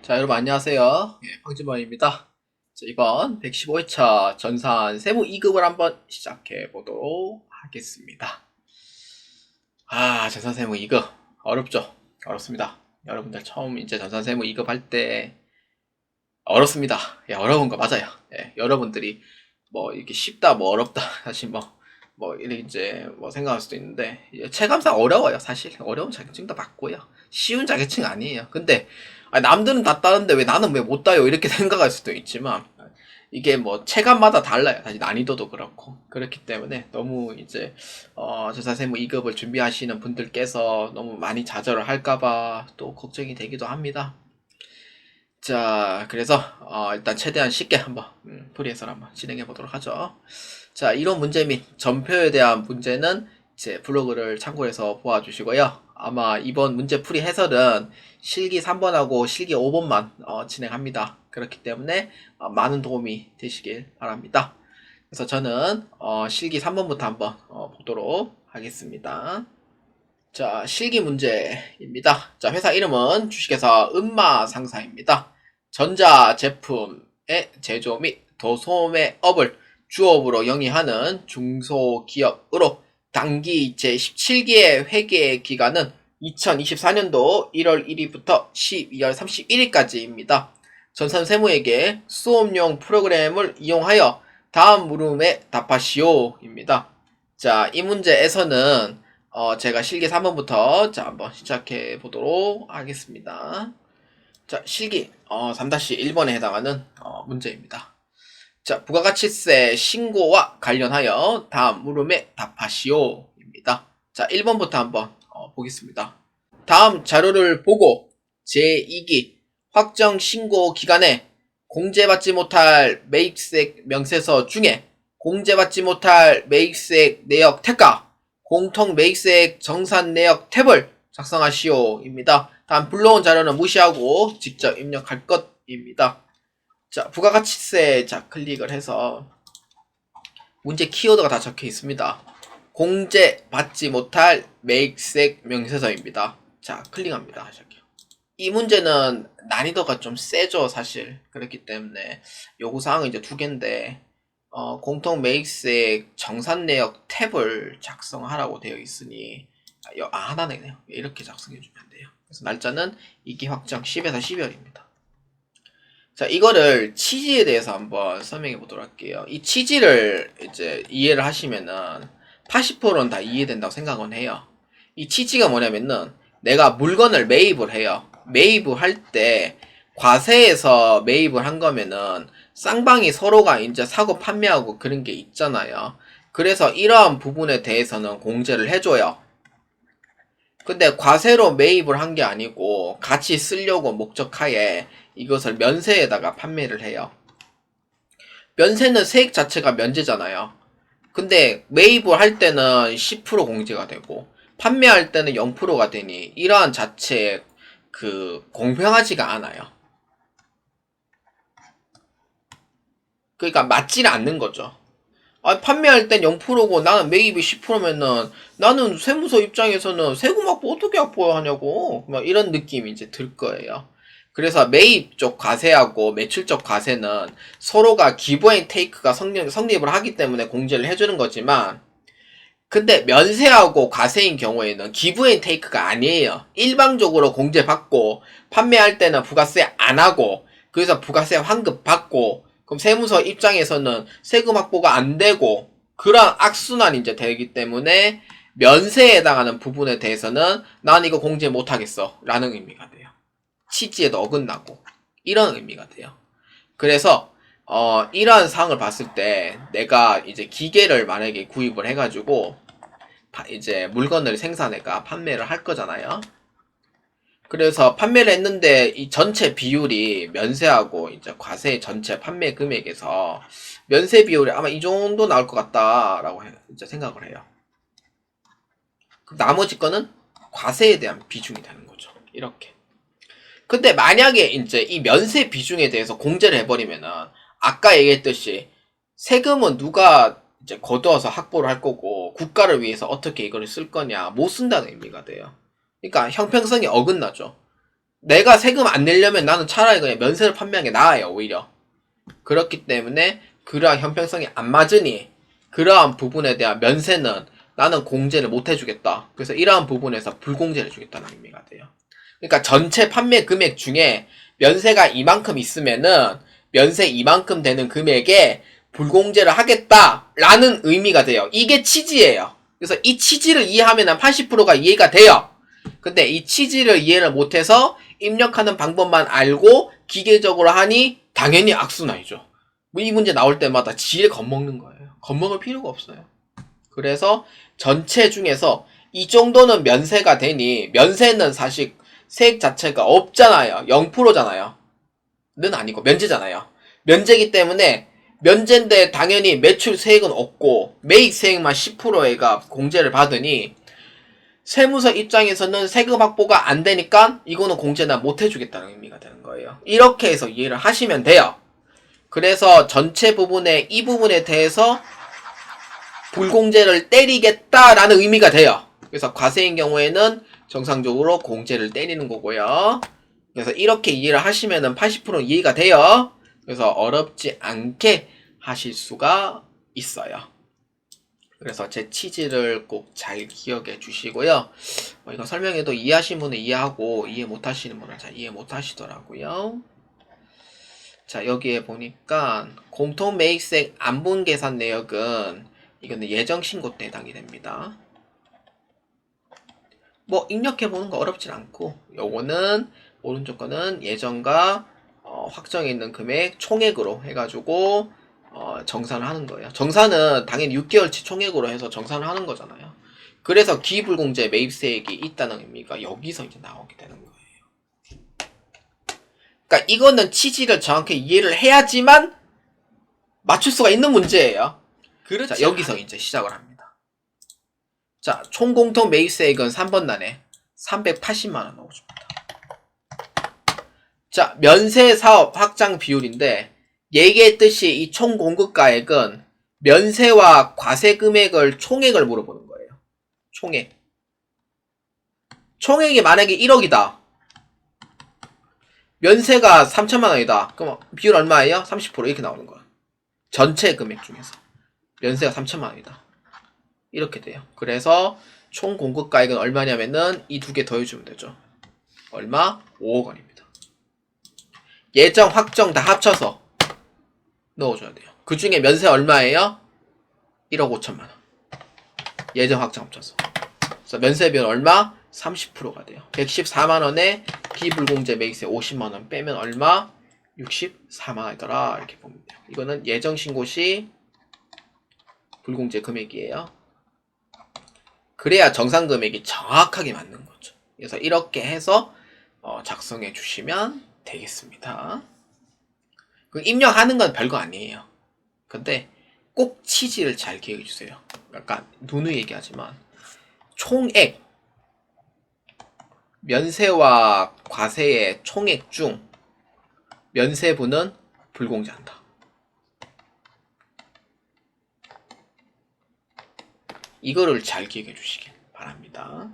자, 여러분 안녕하세요. 황진범입니다. 자, 이번 115회차 전산 세무 2급을 한번 시작해 보도록 하겠습니다. 전산 세무 2급 어렵죠? 어렵습니다. 여러분들 처음 이제 전산 세무 2급 할 때 어렵습니다. 어려운 거 맞아요. 여러분들이 뭐 이렇게 쉽다, 뭐 어렵다, 사실 이렇게 이제 생각할 수도 있는데, 체감상 어려워요. 사실 어려운 자격증도 맞고요. 쉬운 자격증 아니에요. 근데 남들은 다 따는데 왜 나는 왜 못 따요? 이렇게 생각할 수도 있지만, 이게 체감마다 달라요. 사실 난이도도 그렇고. 그렇기 때문에 너무 이제 전산세무 2급을 준비하시는 분들께서 너무 많이 좌절을 할까봐 또 걱정이 되기도 합니다. 자, 그래서 일단 최대한 쉽게 한번 풀이해서 한번 진행해 보도록 하죠. 자, 이론 문제 및 전표에 대한 문제는 제 블로그를 참고해서 보아주시고요. 아마 이번 문제 풀이 해설은 실기 3번하고 실기 5번만 진행합니다. 그렇기 때문에 많은 도움이 되시길 바랍니다. 그래서 저는 실기 3번부터 한번 보도록 하겠습니다. 자, 실기 문제입니다. 자, 회사 이름은 주식회사 음마상사입니다. 전자제품의 제조 및 도소매업을 주업으로 영위하는 중소기업으로 당기 제17기의 회계 기간은 2024년도 1월 1일부터 12월 31일까지입니다. 전산세무에게 수업용 프로그램을 이용하여 다음 물음에 답하시오입니다. 자, 이 문제에서는 제가 실기 3번부터 한번 시작해 보도록 하겠습니다. 자, 실기 3-1번에 해당하는 문제입니다. 자, 부가가치세 신고와 관련하여 다음 물음에 답하시오입니다. 자, 1번부터 한번 보겠습니다. 다음 자료를 보고 제2기 확정 신고 기간에 공제받지 못할 매입세액 명세서 중에 공제받지 못할 매입세액 내역 택과 공통 매입세액 정산 내역 탭을 작성하시오입니다. 다음 불러온 자료는 무시하고 직접 입력할 것입니다. 자, 부가가치세 클릭을 해서 문제 키워드가 다 적혀 있습니다. 공제받지 못할 매입세액 명세서입니다. 자, 클릭합니다. 이 문제는 난이도가 좀 세죠, 사실. 그렇기 때문에 요구사항은 이제 두 개인데 공통 매입세액 정산 내역 탭을 작성하라고 되어 있으니 하나네요. 이렇게 작성해 주면 돼요. 그래서 날짜는 2기 확정 10에서 12월입니다. 자, 이거를 취지에 대해서 한번 설명해 보도록 할게요. 이 취지를 이제 이해를 하시면은 80%는 다 이해된다고 생각은 해요. 이 취지가 뭐냐면은 내가 물건을 매입을 해요. 매입을 할 때 과세에서 매입을 한 거면은 쌍방이 서로가 이제 사고 판매하고 그런 게 있잖아요. 그래서 이러한 부분에 대해서는 공제를 해줘요. 근데 과세로 매입을 한 게 아니고 같이 쓰려고 목적하에 이것을 면세에다가 판매를 해요. 면세는 세액 자체가 면제잖아요. 근데 매입을 할 때는 10% 공제가 되고 판매할 때는 0%가 되니 이러한 자체에 공평하지가 않아요. 그러니까 맞지는 않는 거죠. 판매할 땐 0%고 나는 매입이 10%면은 나는 세무서 입장에서는 세금 확보 어떻게 확보하냐고 막 이런 느낌이 이제 들 거예요. 그래서 매입 쪽 과세하고 매출 쪽 과세는 서로가 기브 앤 테이크가 성립을 하기 때문에 공제를 해주는 거지만, 근데 면세하고 과세인 경우에는 기브 앤 테이크가 아니에요. 일방적으로 공제받고 판매할 때는 부가세 안 하고 그래서 부가세 환급 받고 그럼 세무서 입장에서는 세금 확보가 안 되고 그런 악순환이 이제 되기 때문에 면세에 해당하는 부분에 대해서는 난 이거 공제 못 하겠어 라는 의미가 돼요. 취지에도 어긋나고 이런 의미가 돼요. 그래서 이러한 사항을 봤을 때 내가 이제 기계를 만약에 구입을 해가지고 이제 물건을 생산해가 판매를 할 거잖아요. 그래서 판매를 했는데 이 전체 비율이 면세하고 이제 과세 전체 판매 금액에서 면세 비율이 아마 이 정도 나올 것 같다라고 이제 생각을 해요. 그럼 나머지 거는 과세에 대한 비중이 되는 거죠. 이렇게. 근데 만약에 이제 이 면세 비중에 대해서 공제를 해버리면은 아까 얘기했듯이 세금은 누가 이제 거두어서 확보를 할 거고 국가를 위해서 어떻게 이걸 쓸 거냐 못 쓴다는 의미가 돼요. 그러니까 형평성이 어긋나죠. 내가 세금 안 내려면 나는 차라리 그냥 면세를 판매하는 게 나아요, 오히려. 그렇기 때문에 그러한 형평성이 안 맞으니 그러한 부분에 대한 면세는 나는 공제를 못 해주겠다. 그래서 이러한 부분에서 불공제를 해주겠다는 의미가 돼요. 그러니까 전체 판매 금액 중에 면세가 이만큼 있으면은 면세 이만큼 되는 금액에 불공제를 하겠다라는 의미가 돼요. 이게 취지예요. 그래서 이 취지를 이해하면 80%가 이해가 돼요. 근데 이 취지를 이해를 못해서 입력하는 방법만 알고 기계적으로 하니 당연히 악순환이죠. 뭐 이 문제 나올 때마다 지혜 겁먹는 거예요. 겁먹을 필요가 없어요. 그래서 전체 중에서 이 정도는 면세가 되니 면세는 사실 세액 자체가 없잖아요. 0%잖아요. 는 아니고 면제잖아요. 면제기 때문에 면제인데 당연히 매출 세액은 없고 매입 세액만 10%가 공제를 받으니 세무서 입장에서는 세금 확보가 안 되니까 이거는 공제나 못 해주겠다는 의미가 되는 거예요. 이렇게 해서 이해를 하시면 돼요. 그래서 전체 부분에 이 부분에 대해서 불공제를 때리겠다라는 의미가 돼요. 그래서 과세인 경우에는 정상적으로 공제를 때리는 거고요. 그래서 이렇게 이해를 하시면은 80% 이해가 돼요. 그래서 어렵지 않게 하실 수가 있어요. 그래서 제 취지를 꼭 잘 기억해 주시고요. 이거 설명해도 이해하신 분은 이해하고 이해 못하시는 분은 잘 이해 못하시더라고요. 자, 여기에 보니까 공통매입세액 안분 계산 내역은 이거는 예정신고 때 해당이 됩니다. 뭐 입력해보는 거 어렵진 않고 요거는 오른쪽 거는 예정과 확정해 있는 금액 총액으로 해가지고 정산을 하는 거예요. 정산은 당연히 6개월치 총액으로 해서 정산을 하는 거잖아요. 그래서 기불공제 매입세액이 있다는 의미가 여기서 이제 나오게 되는 거예요. 그러니까 이거는 취지를 정확히 이해를 해야지만 맞출 수가 있는 문제예요. 자, 여기서 이제 시작을 합니다. 자, 총공통 매입세액은 3번 단에 380만원 넣어줍니다. 자, 면세사업 확장 비율인데 얘기했듯이 이 총공급가액은 면세와 과세 금액을 총액을 물어보는 거예요. 총액. 총액이 만약에 1억이다. 면세가 3천만원이다. 그럼 비율 얼마예요? 30% 이렇게 나오는 거야. 전체 금액 중에서. 면세가 3천만원이다. 이렇게 돼요. 그래서 총 공급가액은 얼마냐면은 이 두 개 더해주면 되죠. 얼마? 5억 원입니다. 예정, 확정 다 합쳐서 넣어줘야 돼요. 그 중에 면세 얼마예요? 1억 5천만 원. 예정, 확정 합쳐서. 그래서 면세 비율 얼마? 30%가 돼요. 114만 원에 기불공제 매입세 50만 원 빼면 얼마? 64만 원이더라. 이렇게 보면 돼요. 이거는 예정 신고 시 불공제 금액이에요. 그래야 정상 금액이 정확하게 맞는 거죠. 그래서 이렇게 해서 작성해 주시면 되겠습니다. 그 입력하는 건 별거 아니에요. 근데 꼭 취지를 잘 기억해 주세요. 약간 누누이 얘기하지만 총액 면세와 과세의 총액 중 면세부는 불공제한다. 이거를 잘 기억해 주시길 바랍니다.